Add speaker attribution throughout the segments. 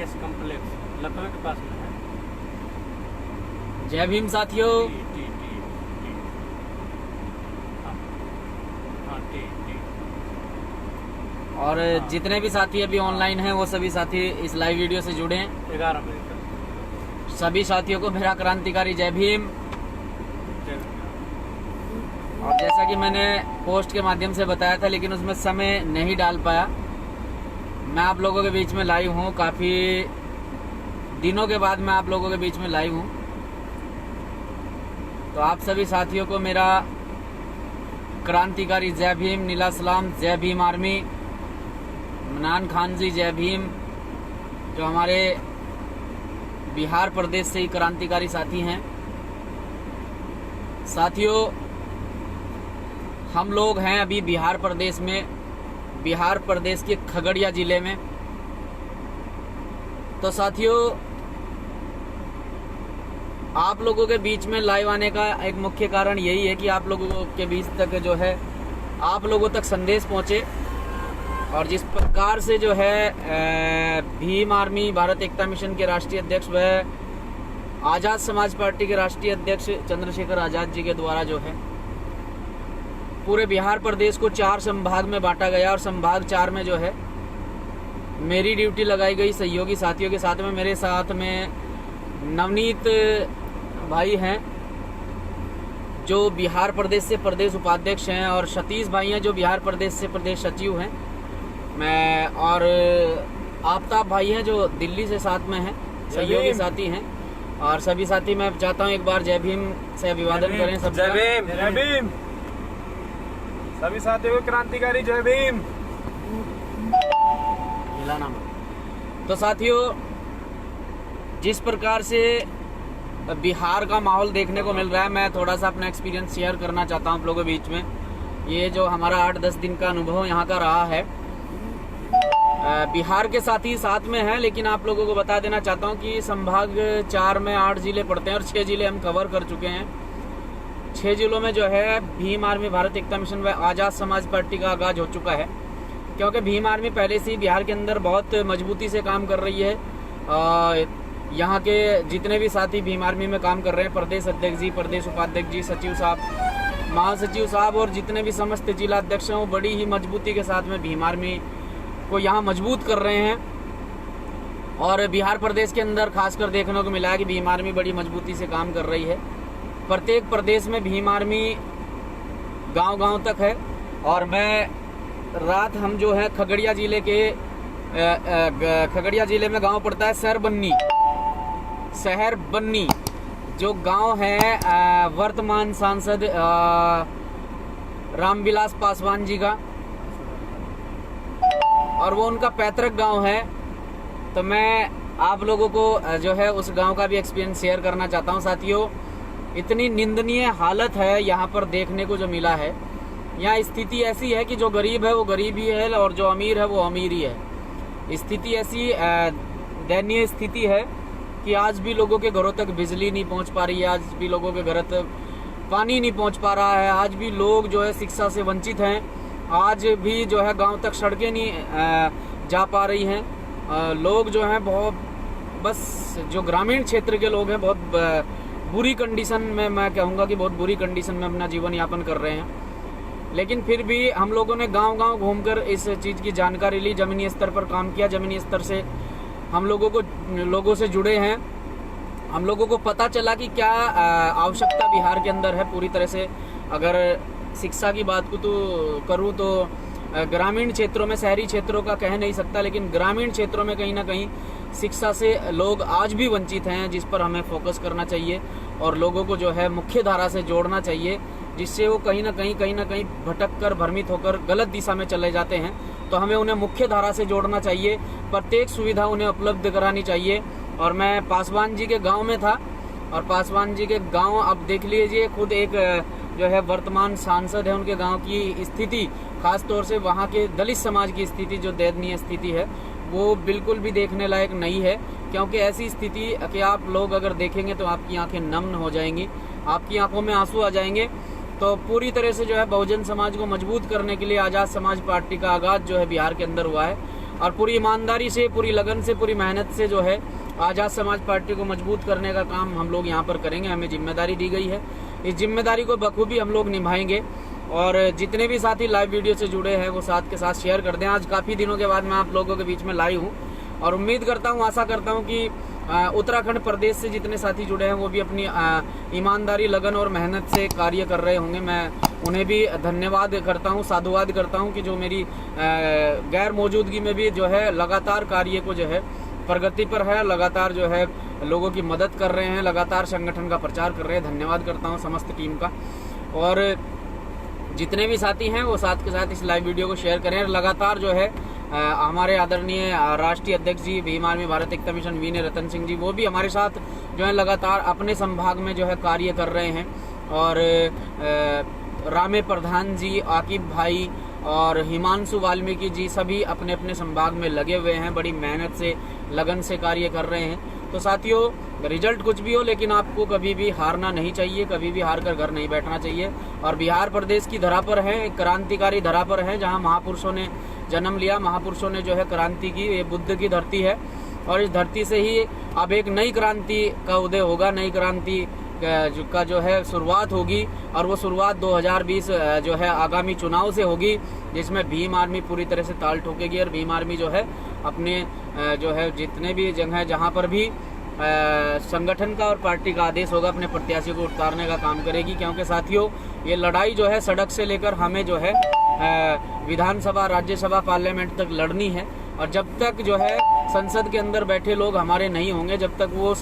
Speaker 1: IAS complex Lucknow के पास में है।
Speaker 2: जय भीम साथियों।
Speaker 1: टी हाँ टी
Speaker 2: और जितने भी साथी अभी ऑनलाइन हैं वो सभी साथी इस लाइव वीडियो से जुड़े हैं।
Speaker 1: 11 बजे तक।
Speaker 2: सभी साथियों को मेरा क्रांतिकारी जय भीम। और जैसा कि मैंने पोस्ट के माध्यम से बताया था, लेकिन उसमें समय नहीं डाल पाया। मैं आप लोगों के बीच में लाइव हूँ, काफ़ी दिनों के बाद मैं आप लोगों के बीच में लाइव हूँ। तो आप सभी साथियों को मेरा क्रांतिकारी जय भीम, नीला सलाम, जय भीम आर्मी, मनान खान जी जय भीम, जो हमारे बिहार प्रदेश से ही क्रांतिकारी साथी हैं। साथियों, हम लोग हैं अभी बिहार प्रदेश में, बिहार प्रदेश के खगड़िया जिले में। तो साथियों, आप लोगों के बीच में लाइव आने का एक मुख्य कारण यही है कि आप लोगों के बीच तक जो है, आप लोगों तक संदेश पहुंचे। और जिस प्रकार से जो है भीम आर्मी भारत एकता मिशन के राष्ट्रीय अध्यक्ष व आज़ाद समाज पार्टी के राष्ट्रीय अध्यक्ष चंद्रशेखर आज़ाद जी के द्वारा जो है पूरे बिहार प्रदेश को 4 संभाग में बांटा गया। और संभाग 4 में जो है मेरी ड्यूटी लगाई गई सहयोगी साथियों के साथ में। मेरे साथ में नवनीत भाई हैं जो बिहार प्रदेश से प्रदेश उपाध्यक्ष हैं, और सतीश भाई हैं जो बिहार प्रदेश से प्रदेश सचिव हैं। मैं और आफ्ताब भाई हैं जो दिल्ली से साथ में हैं, सहयोगी साथी हैं। और सभी साथी, मैं चाहता हूं एक बार जय भीम से अभिवादन करें सब।
Speaker 3: जय भीम, जय भीम। सभी साथियों को क्रांतिकारी जय भीम।
Speaker 2: मिला नाम। तो साथियों, जिस प्रकार से बिहार का माहौल देखने को मिल रहा है, मैं थोड़ा सा अपना एक्सपीरियंस शेयर करना चाहता हूं आप लोगों के बीच में। ये जो हमारा 8-10 दिन का अनुभव यहाँ का रहा है, बिहार के साथी साथ में है, लेकिन आप लोगों को बता देना चाहता हूं कि संभाग 4 में 8 जिले पड़ते हैं और 6 जिले हम कवर कर चुके हैं। 6 जिलों में जो है भीम आर्मी भारत एकता मिशन व आज़ाद समाज पार्टी का आगाज हो चुका है, क्योंकि भीम आर्मी पहले से ही बिहार के अंदर बहुत मजबूती से काम कर रही है। यहाँ के जितने भी साथी भीम आर्मी में काम कर रहे हैं, प्रदेश अध्यक्ष जी, प्रदेश उपाध्यक्ष जी, सचिव साहब, महासचिव साहब और जितने भी समस्त जिला अध्यक्ष हैं, वो बड़ी ही मजबूती के साथ में भीम आर्मी को यहाँ मजबूत कर रहे हैं। और बिहार प्रदेश के अंदर खासकर देखने को मिला है कि भीम आर्मी बड़ी मजबूती से काम कर रही है। प्रत्येक प्रदेश में भीम आर्मी गांव-गांव तक है। और मैं रात हम जो है खगड़िया जिले के खगड़िया जिले में गांव पड़ता है शहर बन्नी, जो गांव है वर्तमान सांसद रामविलास पासवान जी का, और वो उनका पैतृक गांव है। तो मैं आप लोगों को जो है उस गांव का भी एक्सपीरियंस शेयर करना चाहता हूं। साथियों, इतनी निंदनीय हालत है यहाँ पर देखने को जो मिला है। यहाँ स्थिति ऐसी है कि जो गरीब है वो गरीब ही है और जो अमीर है वो अमीर ही है। स्थिति ऐसी दयनीय स्थिति है कि आज भी लोगों के घरों तक बिजली नहीं पहुँच पा रही है, आज भी लोगों के घर तक पानी नहीं पहुँच पा रहा है, आज भी लोग जो है शिक्षा से वंचित हैं, आज भी जो है गांव तक सड़कें नहीं जा पा रही हैं। लोग जो हैं बहुत, बस जो ग्रामीण क्षेत्र के लोग हैं बहुत बुरी कंडीशन में, मैं कहूँगा कि बहुत बुरी कंडीशन में अपना जीवन यापन कर रहे हैं। लेकिन फिर भी हम लोगों ने गांव-गांव घूमकर इस चीज़ की जानकारी ली, ज़मीनी स्तर पर काम किया, ज़मीनी स्तर से हम लोगों से जुड़े हैं। हम लोगों को पता चला कि क्या आवश्यकता बिहार के अंदर है पूरी तरह से। अगर शिक्षा की बात को तो करूँ तो ग्रामीण क्षेत्रों में, शहरी क्षेत्रों का कह नहीं सकता, लेकिन ग्रामीण क्षेत्रों में कहीं ना कहीं शिक्षा से लोग आज भी वंचित हैं, जिस पर हमें फोकस करना चाहिए और लोगों को जो है मुख्य धारा से जोड़ना चाहिए, जिससे वो कहीं ना कहीं भटक कर, भ्रमित होकर गलत दिशा में चले जाते हैं। तो हमें उन्हें मुख्य धारा से जोड़ना चाहिए, प्रत्येक सुविधा उन्हें उपलब्ध करानी चाहिए। और मैं पासवान जी के गाँव में था, और पासवान जी के गाँव अब देख लीजिए, खुद एक जो है वर्तमान सांसद है, उनके गांव की स्थिति, खास तौर से वहां के दलित समाज की स्थिति, जो दयनीय स्थिति है, वो बिल्कुल भी देखने लायक नहीं है। क्योंकि ऐसी स्थिति कि आप लोग अगर देखेंगे तो आपकी आंखें नम हो जाएंगी, आपकी आंखों में आंसू आ जाएंगे। तो पूरी तरह से जो है बहुजन समाज को मजबूत करने के लिए आज़ाद समाज पार्टी का आगाज जो है बिहार के अंदर हुआ है। और पूरी ईमानदारी से, पूरी लगन से, पूरी मेहनत से जो है आज़ाद समाज पार्टी को मजबूत करने का काम हम लोग यहाँ पर करेंगे। हमें जिम्मेदारी दी गई है, इस जिम्मेदारी को बखूबी हम लोग निभाएंगे। और जितने भी साथी लाइव वीडियो से जुड़े हैं वो साथ के साथ शेयर कर दें। आज काफ़ी दिनों के बाद मैं आप लोगों के बीच में लाइव हूँ और उम्मीद करता हूँ, आशा करता हूँ कि उत्तराखंड प्रदेश से जितने साथी जुड़े हैं वो भी अपनी ईमानदारी, लगन और मेहनत से कार्य कर रहे होंगे। मैं उन्हें भी धन्यवाद करता हूँ, साधुवाद करता हूँ कि जो मेरी गैर मौजूदगी में भी जो है लगातार कार्य को जो है प्रगति पर है, लगातार जो है लोगों की मदद कर रहे हैं, लगातार संगठन का प्रचार कर रहे हैं। धन्यवाद करता हूँ समस्त टीम का। और जितने भी साथी हैं वो साथ के साथ इस लाइव वीडियो को शेयर करें। लगातार जो है हमारे आदरणीय राष्ट्रीय अध्यक्ष जी, भीम आर्मी भारत एकता मिशन वीने रतन सिंह जी, वो भी हमारे साथ जो है लगातार अपने संभाग में जो है कार्य कर रहे हैं। और रामे प्रधान जी, आकिब भाई और हिमांशु वाल्मीकि जी सभी अपने अपने संभाग में लगे हुए हैं, बड़ी मेहनत से, लगन से कार्य कर रहे हैं। तो साथियों, रिजल्ट कुछ भी हो लेकिन आपको कभी भी हारना नहीं चाहिए, कभी भी हार कर घर नहीं बैठना चाहिए। और बिहार प्रदेश की धरा पर है, एक क्रांतिकारी धरा पर है, जहां महापुरुषों ने जन्म लिया, महापुरुषों ने जो है क्रांति की, ये बुद्ध की धरती है। और इस धरती से ही अब एक नई क्रांति का उदय होगा, नई क्रांति का जो है शुरुआत होगी। और वो शुरुआत 2020 जो है आगामी चुनाव से होगी, जिसमें भीम आर्मी पूरी तरह से ताल ठोकेगी। और भीम आर्मी जो है अपने जो है जितने भी जगह जहां पर भी संगठन का और पार्टी का आदेश होगा, अपने प्रत्याशियों को उतारने का काम करेगी। क्योंकि साथियों, ये लड़ाई जो है सड़क से लेकर हमें जो है विधानसभा, राज्यसभा, पार्लियामेंट तक लड़नी है। और जब तक जो है संसद के अंदर बैठे लोग हमारे नहीं होंगे, जब तक वो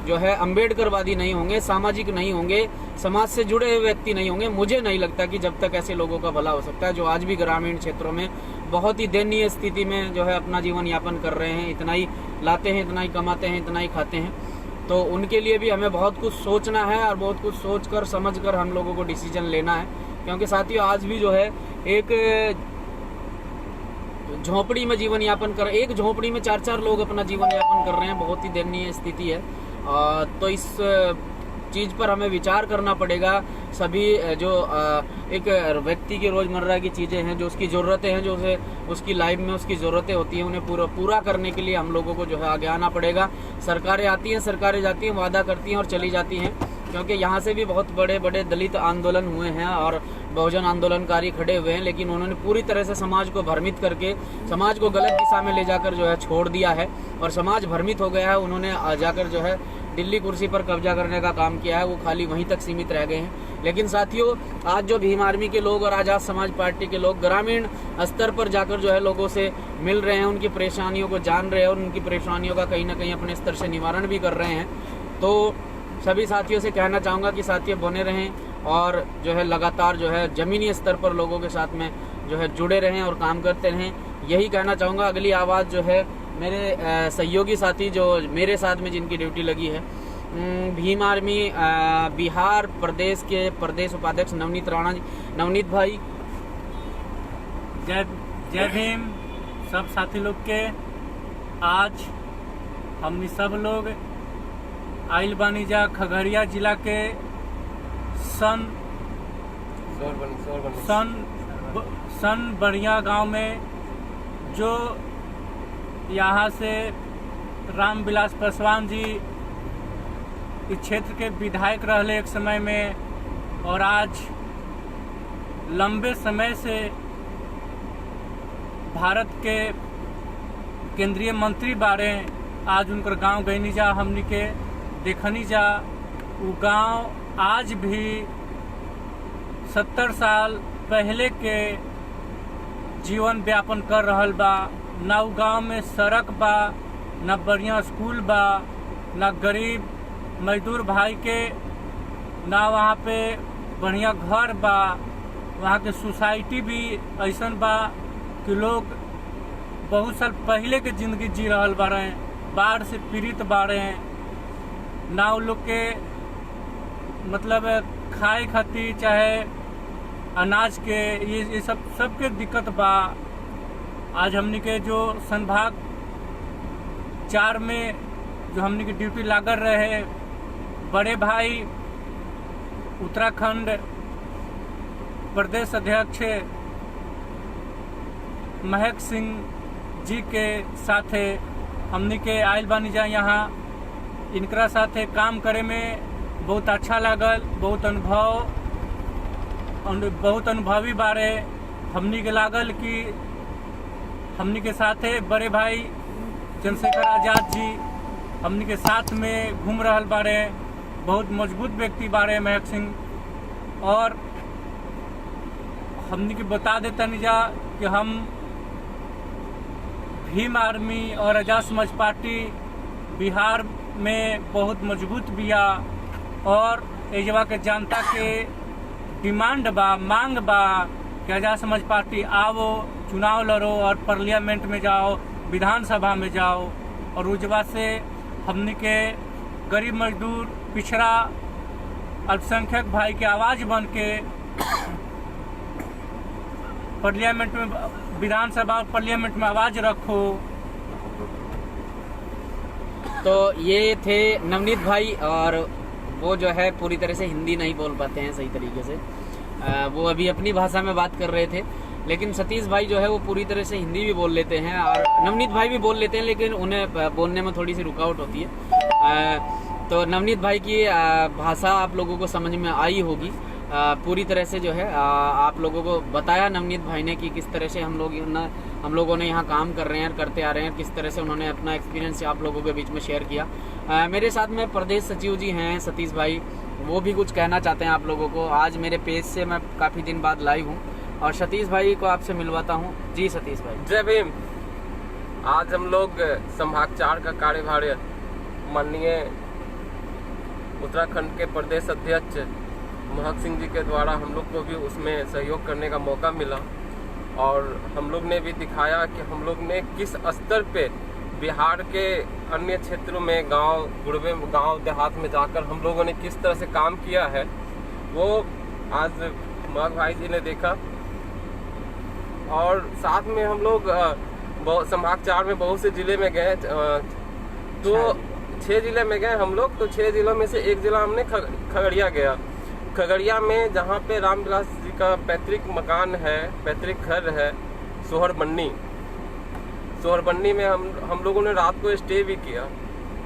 Speaker 2: जो है अम्बेडकरवादी नहीं होंगे, सामाजिक नहीं होंगे, समाज से जुड़े हुए व्यक्ति नहीं होंगे, मुझे नहीं लगता कि जब तक ऐसे लोगों का भला हो सकता है जो आज भी ग्रामीण क्षेत्रों में बहुत ही दयनीय स्थिति में जो है अपना जीवन यापन कर रहे हैं। इतना ही लाते हैं, इतना ही कमाते हैं, इतना ही खाते हैं। तो उनके लिए भी हमें बहुत कुछ सोचना है और बहुत कुछ सोच कर समझ कर हम लोगों को डिसीजन लेना है। क्योंकि साथियों, आज भी जो है एक झोपड़ी में जीवन यापन कर, एक झोपड़ी में 4-4 लोग अपना जीवन यापन कर रहे हैं। बहुत ही दयनीय स्थिति है। तो इस चीज़ पर हमें विचार करना पड़ेगा। सभी जो एक व्यक्ति की रोज़मर्रा की चीज़ें हैं, जो उसकी ज़रूरतें हैं, जो उसकी लाइफ में उसकी ज़रूरतें होती हैं, उन्हें पूरा करने के लिए हम लोगों को जो है आगे आना पड़ेगा। सरकारें आती हैं, सरकारें जाती हैं, वादा करती हैं और चली जाती हैं। क्योंकि यहाँ से भी बहुत बड़े बड़े दलित आंदोलन हुए हैं और बहुजन आंदोलनकारी खड़े हुए हैं, लेकिन उन्होंने पूरी तरह से समाज को भ्रमित करके, समाज को गलत दिशा में ले जाकर जो है छोड़ दिया है। और समाज भ्रमित हो गया है। उन्होंने जाकर जो है दिल्ली कुर्सी पर कब्जा करने का काम किया है, वो खाली वहीं तक सीमित रह गए हैं। लेकिन साथियों, आज जो भीम आर्मी के लोग और आज़ाद समाज पार्टी के लोग ग्रामीण स्तर पर जाकर जो है लोगों से मिल रहे हैं, उनकी परेशानियों को जान रहे हैं और उनकी परेशानियों का कहीं ना कहीं अपने स्तर से निवारण भी कर रहे हैं। तो सभी साथियों से कहना चाहूँगा कि साथियों बने रहें और जो है लगातार जो है ज़मीनी स्तर पर लोगों के साथ में जो है जुड़े रहें और काम करते रहें, यही कहना चाहूँगा। अगली आवाज़ जो है मेरे सहयोगी साथी जो मेरे साथ में जिनकी ड्यूटी लगी है, भीम आर्मी बिहार प्रदेश के प्रदेश उपाध्यक्ष नवनीत राणा जी। नवनीत भाई,
Speaker 1: जय भीम सब साथी लोग के। आज हमने सब लोग आइल बानीजा खगड़िया जिला के सन बढ़िया गांव में, जो यहाँ से रामविलास पासवान जी इस क्षेत्र के विधायक रहले एक समय में, और आज लंबे समय से भारत के केंद्रीय मंत्री बारे। आज उनकर गांव गईनी जा, हमनी के देखनी जा। वो गांव आज भी 70 साल पहले के जीवन व्यापन कर रहल बा। ना वो गांव में सड़क बा, ना बढ़िया स्कूल बा, ना गरीब मजदूर भाई के ना वहाँ पे बढ़िया घर बा। वहाँ के सोसाइटी भी ऐसन बा कि लोग बहुत साल पहले के जिंदगी जी रहल बारे, बाढ़ से पीड़ित बारे। ना लोग के मतलब खाए खातिर चाहे अनाज के ये सब के दिक्कत बा। आज हमनी के जो संभाग 4 में जो हमनी की ड्यूटी लागल रहे, बड़े भाई उत्तराखंड प्रदेश अध्यक्ष महक सिंह जी के साथे हमनी के आयल बानी जा यहाँ। इनकरा साथे काम करे में बहुत अच्छा लागल, बहुत अनुभवी बारे हमनी के लागल कि हमनी के साथे बड़े भाई चंद्रशेखर आजाद जी हमनी के साथ में घूम रहल बारे। बहुत मजबूत व्यक्ति बारे महक सिंह। और हमनी के बता देता निजा कि हम भीम आर्मी और आजाद समाज पार्टी बिहार में बहुत मजबूत बिया और एजवा के जनता के डिमांड बा, मांग बा कि आजाद समाज पार्टी आओ, चुनाव लड़ो और पार्लियामेंट में जाओ, विधानसभा में जाओ और उजवा से हमनी के गरीब मजदूर पिछड़ा अल्पसंख्यक भाई के आवाज बन के पार्लियामेंट में, विधानसभा और पार्लियामेंट में आवाज रखो।
Speaker 2: तो ये थे नवनीत भाई, और वो जो है पूरी तरह से हिंदी नहीं बोल पाते हैं सही तरीके से। वो अभी अपनी भाषा में बात कर रहे थे, लेकिन सतीश भाई जो है वो पूरी तरह से हिंदी भी बोल लेते हैं और नवनीत भाई भी बोल लेते हैं, लेकिन उन्हें बोलने में थोड़ी सी रुकावट होती है। तो नवनीत भाई की भाषा आप लोगों को समझ में आई होगी। पूरी तरह से जो है आप लोगों को बताया नवनीत भाई ने कि किस तरह से हम लोगों ने यहाँ काम कर रहे हैं, करते आ रहे हैं, किस तरह से उन्होंने अपना एक्सपीरियंस आप लोगों के बीच में शेयर किया। मेरे साथ में प्रदेश सचिव जी हैं सतीश भाई, वो भी कुछ कहना चाहते हैं आप लोगों को। आज मेरे पेज से मैं काफ़ी दिन बाद लाइव हूँ और सतीश भाई को आपसे मिलवाता हूँ। जी सतीश भाई।
Speaker 4: जय भीम। आज हम लोग संभाग 4 का कार्यभार माननीय उत्तराखंड के प्रदेश अध्यक्ष महक सिंह जी के द्वारा हम लोग को भी उसमें सहयोग करने का मौका मिला और हम लोग ने भी दिखाया कि हम लोग ने किस स्तर पे बिहार के अन्य क्षेत्रों में गांव गुड़बे गांव देहात में जाकर हम लोगों ने किस तरह से काम किया है, वो आज महक भाई जी ने देखा। और साथ में हम लोग संभाग 4 में बहुत से जिले में गए, तो 6 जिले में गए हम लोग। तो 6 जिलों में से एक जिला हमने खगड़िया गया। खगड़िया में जहाँ पे रामविलास जी का पैतृक मकान है, पैतृक घर है, सोहरबन्नी में हम लोगों ने रात को स्टे भी किया।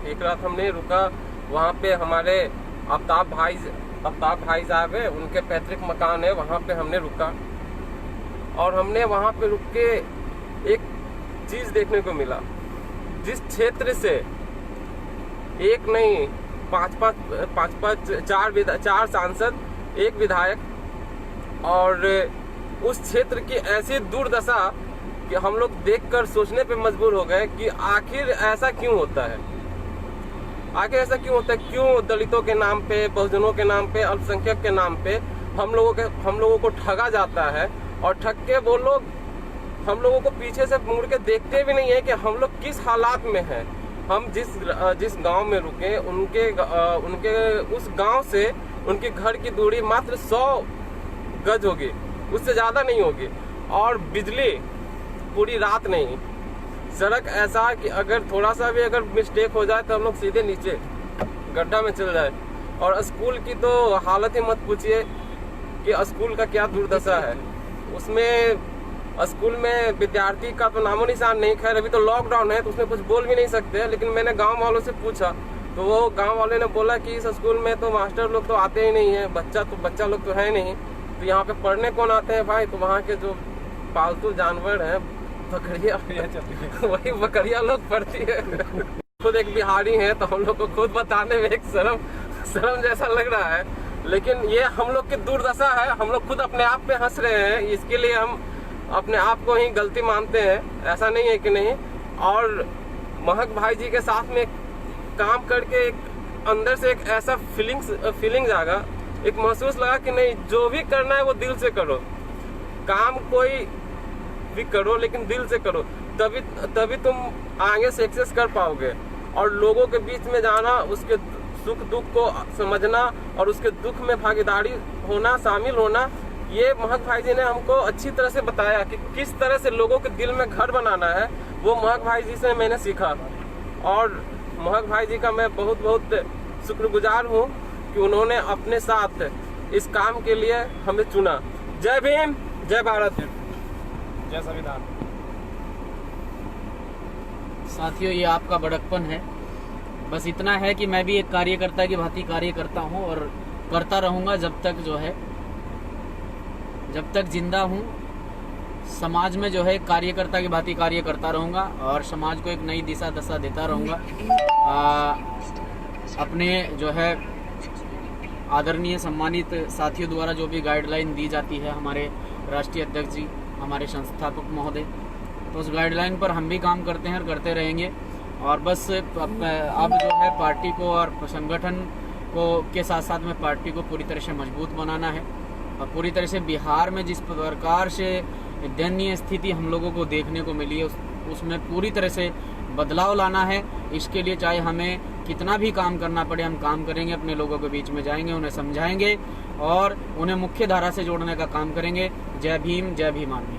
Speaker 4: एक रात हमने रुका वहाँ पे। हमारे आफ्ताब भाई साहब है, उनके पैतृक मकान है, वहाँ पे हमने रुका और हमने वहाँ पे रुक के एक चीज देखने को मिला। जिस क्षेत्र से एक नहीं 4 सांसद, 1 विधायक, और उस क्षेत्र की ऐसी दुर्दशा कि हम लोग देखकर सोचने पे मजबूर हो गए कि आखिर ऐसा क्यों होता है। क्यों दलितों के नाम पे, बहुजनों के नाम पे, अल्पसंख्यक के नाम पे हम लोगों को ठगा जाता है। और ठग के वो लोग हम लोगों को पीछे से मुड़ के देखते भी नहीं है कि हम लोग किस हालात में हैं। हम जिस गांव में रुके उनके उस गांव से उनके घर की दूरी मात्र 100 गज होगी, उससे ज़्यादा नहीं होगी। और बिजली पूरी रात नहीं। सड़क ऐसा कि अगर थोड़ा सा भी अगर मिस्टेक हो जाए तो हम लोग सीधे नीचे गड्ढा में चल जाए। और स्कूल की तो हालत ही मत पूछिए कि स्कूल का क्या दुर्दशा है। उसमें स्कूल में विद्यार्थी का तो नामो निशान नहीं। खैर अभी तो लॉकडाउन है तो उसमें कुछ बोल भी नहीं सकते, लेकिन मैंने गांव वालों से पूछा तो वो गांव वाले ने बोला कि इस स्कूल में तो मास्टर लोग तो आते ही नहीं है, बच्चा लोग तो है नहीं, तो यहाँ पे पढ़ने कौन आते हैं भाई। तो वहाँ के जो पालतू जानवर हैं बकरिया वही बकरिया लोग पढ़ती है। खुद एक बिहारी है तो हम लोग को खुद बताने में एक शर्म जैसा लग रहा है, लेकिन ये हम लोग की दुर्दशा है। हम लोग खुद अपने आप पे हंस रहे हैं, इसके लिए हम अपने आप को ही गलती मानते हैं, ऐसा नहीं है कि नहीं। और महक भाई जी के साथ में काम करके एक अंदर से एक ऐसा फीलिंग जागा, एक महसूस लगा कि नहीं, जो भी करना है वो दिल से करो। काम कोई भी करो लेकिन दिल से करो, तभी तुम आगे सक्सेस कर पाओगे। और लोगों के बीच में जाना, उसके सुख दुख को समझना और उसके दुख में भागीदारी होना, शामिल होना, ये महक भाई जी ने हमको अच्छी तरह से बताया कि किस तरह से लोगों के दिल में घर बनाना है। वो महक भाई जी से मैंने सीखा और महक भाई जी का मैं बहुत बहुत शुक्रगुजार हूँ कि उन्होंने अपने साथ इस काम के लिए हमें चुना। जय भीम, जय भारत,
Speaker 3: जय संविधान।
Speaker 2: साथियों, ये आपका बड़कपन है। बस इतना है कि मैं भी एक कार्यकर्ता की भांति कार्य करता हूँ और करता रहूँगा जब तक जब तक जिंदा हूँ। समाज में कार्यकर्ता की भांति कार्य करता रहूँगा और समाज को एक नई दिशा दशा देता रहूँगा। अपने आदरणीय सम्मानित साथियों द्वारा जो भी गाइडलाइन दी जाती है, हमारे राष्ट्रीय अध्यक्ष जी, हमारे संस्थापक महोदय, तो उस गाइडलाइन पर हम भी काम करते हैं और करते रहेंगे। और बस अब पार्टी को और संगठन को के साथ साथ में पार्टी को पूरी तरह से मजबूत बनाना है और पूरी तरह से बिहार में जिस प्रकार से दयनीय स्थिति हम लोगों को देखने को मिली है उसमें पूरी तरह से बदलाव लाना है। इसके लिए चाहे हमें कितना भी काम करना पड़े, हम काम करेंगे, अपने लोगों के बीच में जाएंगे, उन्हें समझाएंगे और उन्हें मुख्य धारा से जोड़ने का काम करेंगे। जय भीम, जय भीम आर्मी।